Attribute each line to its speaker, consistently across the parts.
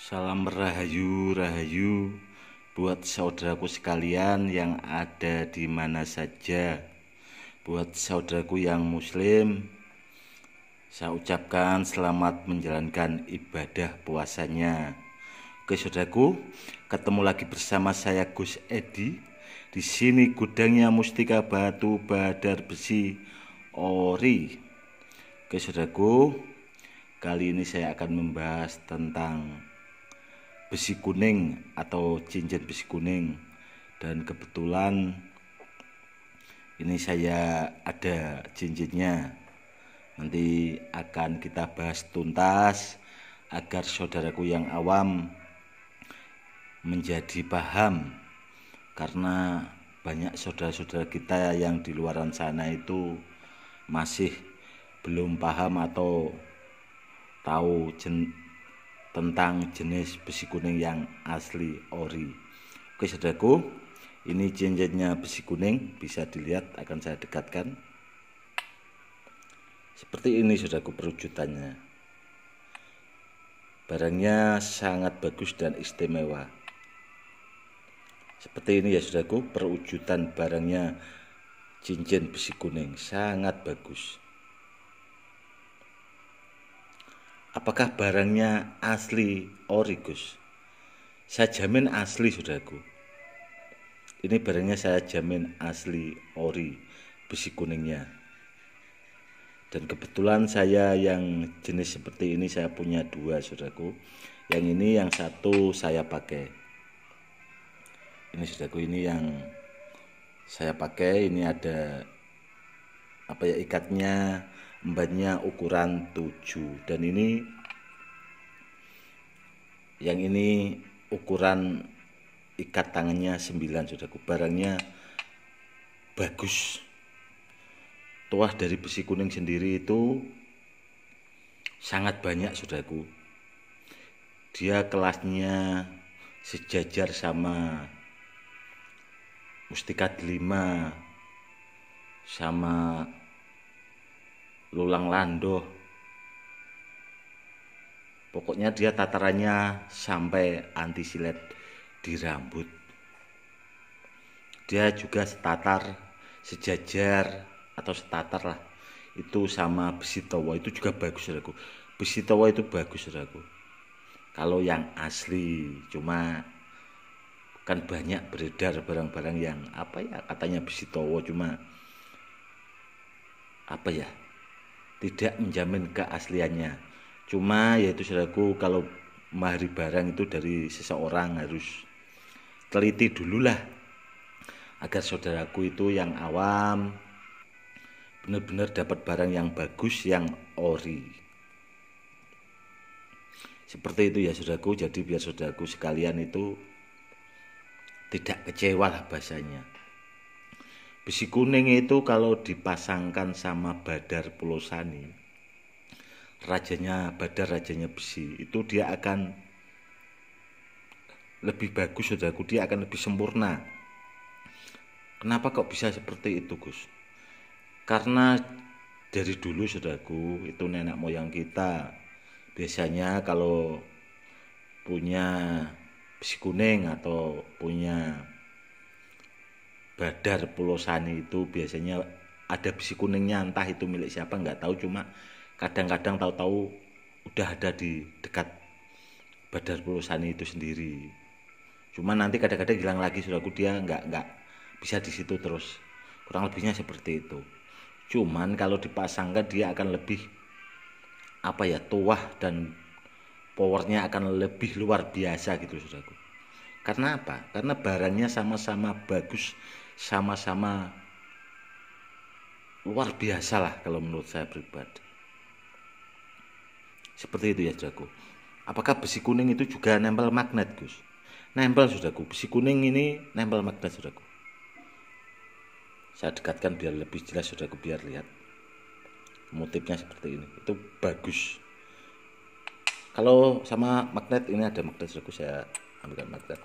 Speaker 1: Salam rahayu, rahayu buat saudaraku sekalian yang ada di mana saja. Buat saudaraku yang muslim, saya ucapkan selamat menjalankan ibadah puasanya. Oke saudaraku, ketemu lagi bersama saya Gus Edi. Di sini gudangnya Mustika Batu Badar Besi Ori. Oke saudaraku, kali ini saya akan membahas tentang besi kuning atau cincin besi kuning, dan kebetulan ini saya ada cincinnya. Nanti akan kita bahas tuntas agar saudaraku yang awam menjadi paham, karena banyak saudara-saudara kita yang di luaran sana itu masih belum paham atau tahu tentang jenis besi kuning yang asli ori. Oke saudaraku, ini cincinnya besi kuning, bisa dilihat, akan saya dekatkan. Seperti ini saudaraku perwujudannya. Barangnya sangat bagus dan istimewa. Seperti ini ya saudaraku, perwujudan barangnya cincin besi kuning, sangat bagus. Apakah barangnya asli ori, Gus? Saya jamin asli saudaraku. Ini barangnya saya jamin asli ori besi kuningnya. Dan kebetulan saya yang jenis seperti ini saya punya dua saudaraku. Yang ini yang satu saya pakai. Ini saudaraku, ini yang saya pakai. Ini ada ikatnya, embatnya ukuran 7, dan ini yang ini ukuran ikat tangannya 9 saudaraku. Barangnya bagus. Tuah dari besi kuning sendiri itu sangat banyak saudaraku. Dia kelasnya sejajar sama Mustika Delima, sama Lulang Landoh. Pokoknya dia tatarannya sampai anti silet di rambut. Dia juga setatar, sejajar atau setatar lah itu sama besi towo. Itu juga bagus saudaraku. Besi towo itu bagus saudaraku, kalau yang asli. Cuma kan banyak beredar barang-barang yang katanya besi towo, cuma tidak menjamin keasliannya. Cuma yaitu saudaraku, kalau mahari barang itu dari seseorang harus teliti dulu lah, agar saudaraku itu yang awam benar-benar dapat barang yang bagus, yang ori. Seperti itu ya saudaraku. Jadi biar saudaraku sekalian itu tidak kecewa lah bahasanya. Besi kuning itu kalau dipasangkan sama Badar Pulosani, rajanya Badar, rajanya besi, itu dia akan lebih bagus saudaraku. Dia akan lebih sempurna. Kenapa kok bisa seperti itu, Gus? Karena dari dulu saudaraku, itu nenek moyang kita biasanya kalau punya besi kuning atau punya Badar Pulosani itu biasanya ada besi kuningnya, entah itu milik siapa nggak tahu, cuma kadang-kadang tahu-tahu udah ada di dekat Badar Pulosani itu sendiri. Cuma nanti kadang-kadang hilang lagi saudaraku, dia nggak bisa di situ terus. Kurang lebihnya seperti itu. Cuman kalau dipasangkan dia akan lebih tuah, dan powernya akan lebih luar biasa gitu saudaraku. Karena apa? Karena barangnya sama-sama bagus, sama-sama luar biasa lah kalau menurut saya pribadi. Seperti itu ya saudaraku. Apakah besi kuning itu juga nempel magnet, Gus? Nempel saudaraku. Besi kuning ini nempel magnet saudaraku. Saya dekatkan biar lebih jelas saudaraku, biar lihat motifnya seperti ini. Itu bagus. Kalau sama magnet, ini ada magnet saudaraku, saya ambilkan magnet.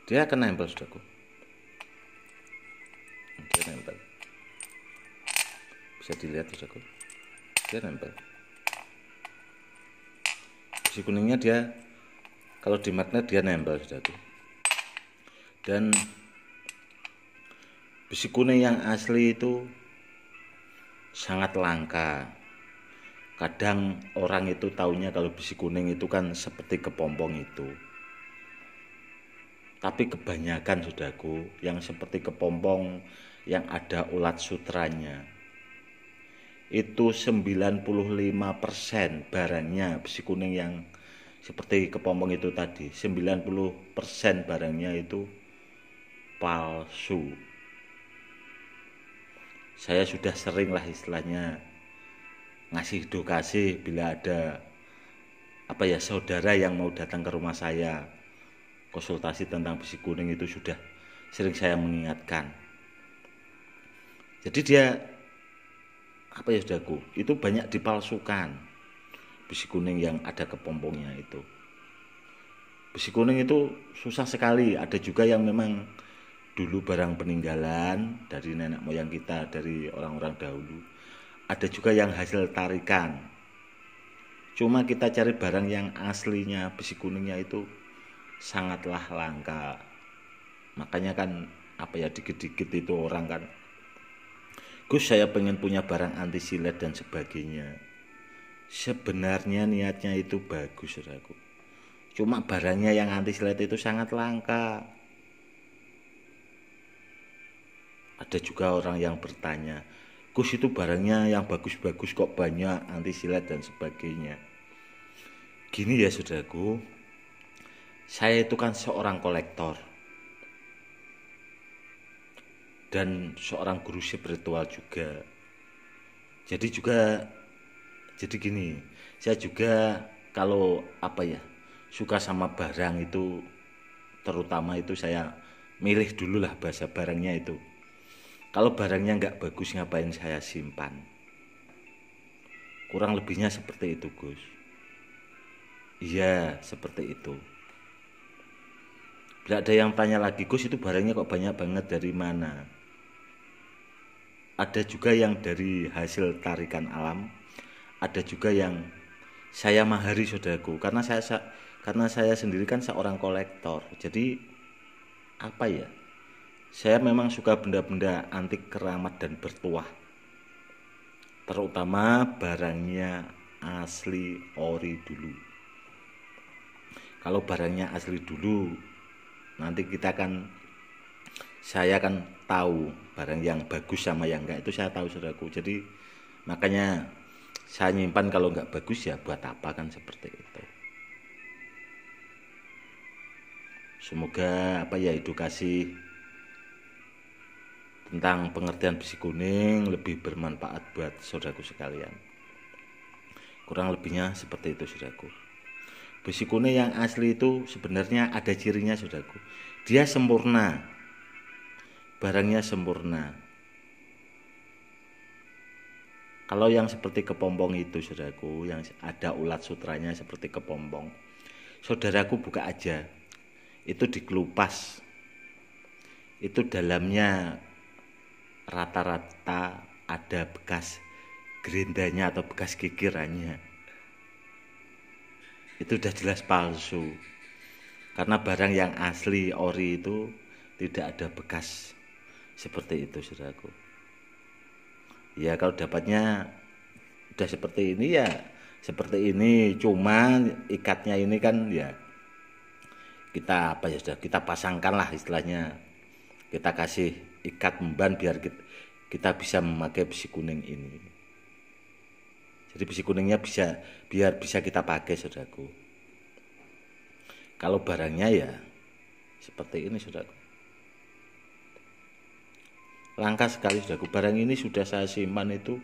Speaker 1: Dia akan nempel saudaraku. Dia nempel. Bisa dilihat saudaraku. Dia nempel. Besi kuningnya dia kalau di magnet dia nempel saudaraku. Dan besi kuning yang asli itu sangat langka. Kadang orang itu taunya kalau besi kuning itu kan seperti kepompong itu. Tapi kebanyakan saudaraku yang seperti kepompong yang ada ulat sutranya itu 95% barangnya besi kuning yang seperti kepompong itu tadi 90% barangnya itu palsu. Saya sudah sering lah istilahnya ngasih edukasi bila ada saudara yang mau datang ke rumah saya konsultasi tentang besi kuning, itu sudah sering saya mengingatkan. Jadi dia saudaraku, itu banyak dipalsukan besi kuning yang ada kepompongnya itu. Besi kuning itu susah sekali. Ada juga yang memang dulu barang peninggalan dari nenek moyang kita, dari orang-orang dahulu. Ada juga yang hasil tarikan. Cuma kita cari barang yang aslinya besi kuningnya itu sangatlah langka. Makanya kan dikit-dikit itu orang kan, Gus, saya pengen punya barang anti silet dan sebagainya. Sebenarnya niatnya itu bagus, saudaraku. Cuma barangnya yang anti silet itu sangat langka. Ada juga orang yang bertanya, Gus, itu barangnya yang bagus-bagus kok banyak, anti silet dan sebagainya. Gini ya saudaraku, saya itu kan seorang kolektor dan seorang guru spiritual juga. Jadi gini, saya juga kalau suka sama barang itu, terutama itu saya milih dulu lah bahasa barangnya itu. Kalau barangnya nggak bagus, ngapain saya simpan? Kurang lebihnya seperti itu, Gus. Iya, seperti itu. Bila ada yang tanya lagi, Gus, itu barangnya kok banyak banget, dari mana? Ada juga yang dari hasil tarikan alam, ada juga yang saya mahari, saudaraku. Karena saya sendiri kan seorang kolektor. Jadi saya memang suka benda-benda antik, keramat dan bertuah. Terutama barangnya asli ori dulu. Kalau barangnya asli dulu, nanti saya akan tahu barang yang bagus sama yang enggak, itu saya tahu, saudaraku. Jadi makanya saya nyimpan. Kalau enggak bagus ya buat apa, kan seperti itu. Semoga edukasi tentang pengertian besi kuning lebih bermanfaat buat saudaraku sekalian. Kurang lebihnya seperti itu, saudaraku. Besi kuning yang asli itu sebenarnya ada cirinya, saudaraku. Dia sempurna. Barangnya sempurna. Kalau yang seperti kepompong itu, saudaraku, yang ada ulat sutranya seperti kepompong, saudaraku buka aja. Itu dikelupas. Itu dalamnya rata-rata ada bekas gerindanya atau bekas kikirannya. Itu udah jelas palsu. Karena barang yang asli ori itu tidak ada bekas seperti itu, saudaraku. Ya kalau dapatnya udah seperti ini ya seperti ini, cuma ikatnya ini kan ya kita kita pasangkan lah istilahnya. Kita kasih ikat memban biar kita bisa memakai besi kuning ini. Jadi besi kuningnya biar bisa kita pakai, saudaraku. Kalau barangnya ya seperti ini, saudaraku. Langka sekali, saudaraku. Barang ini sudah saya simpan itu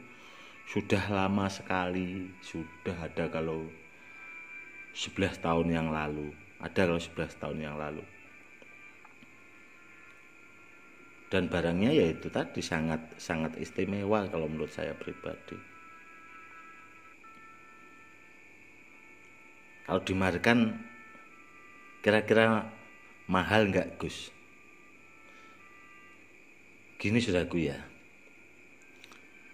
Speaker 1: sudah lama sekali. Sudah ada kalau 11 tahun yang lalu. Ada kalau 11 tahun yang lalu. Dan barangnya yaitu tadi sangat istimewa kalau menurut saya pribadi. Kalau dimarkan kira-kira mahal nggak, Gus? Gini, saudaraku ya.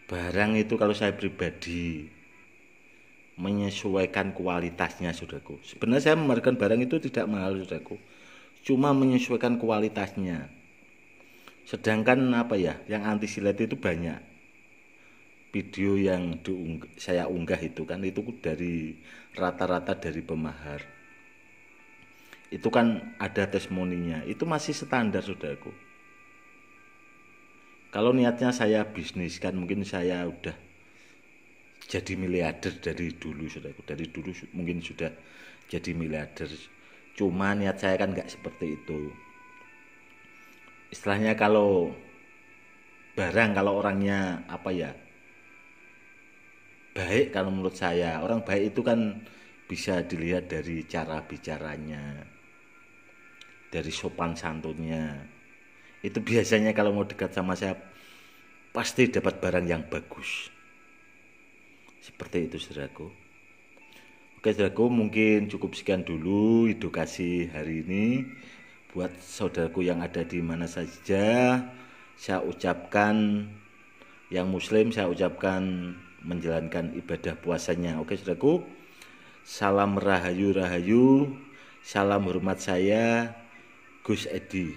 Speaker 1: Barang itu kalau saya pribadi menyesuaikan kualitasnya, saudaraku. Sebenarnya saya memberikan barang itu tidak mahal, saudaraku, cuma menyesuaikan kualitasnya. Sedangkan apa ya, yang anti silet itu banyak video yang saya unggah itu kan, itu dari rata-rata dari pemahar. Itu kan ada testimoninya, itu masih standar, saudaraku. Kalau niatnya saya bisnis kan, mungkin saya udah jadi miliarder dari dulu, saudaraku. Dari dulu mungkin sudah jadi miliarder. Cuma niat saya kan nggak seperti itu. Istilahnya kalau barang, kalau orangnya apa ya, baik, kalau menurut saya orang baik itu kan bisa dilihat dari cara bicaranya, dari sopan santunnya. Itu biasanya kalau mau dekat sama saya pasti dapat barang yang bagus. Seperti itu, saudaraku. Oke, saudaraku, mungkin cukup sekian dulu edukasi hari ini. Buat saudaraku yang ada di mana saja, saya ucapkan, yang muslim saya ucapkan menjalankan ibadah puasanya. Oke, saudaraku, salam rahayu, salam hormat saya, Gus Edi.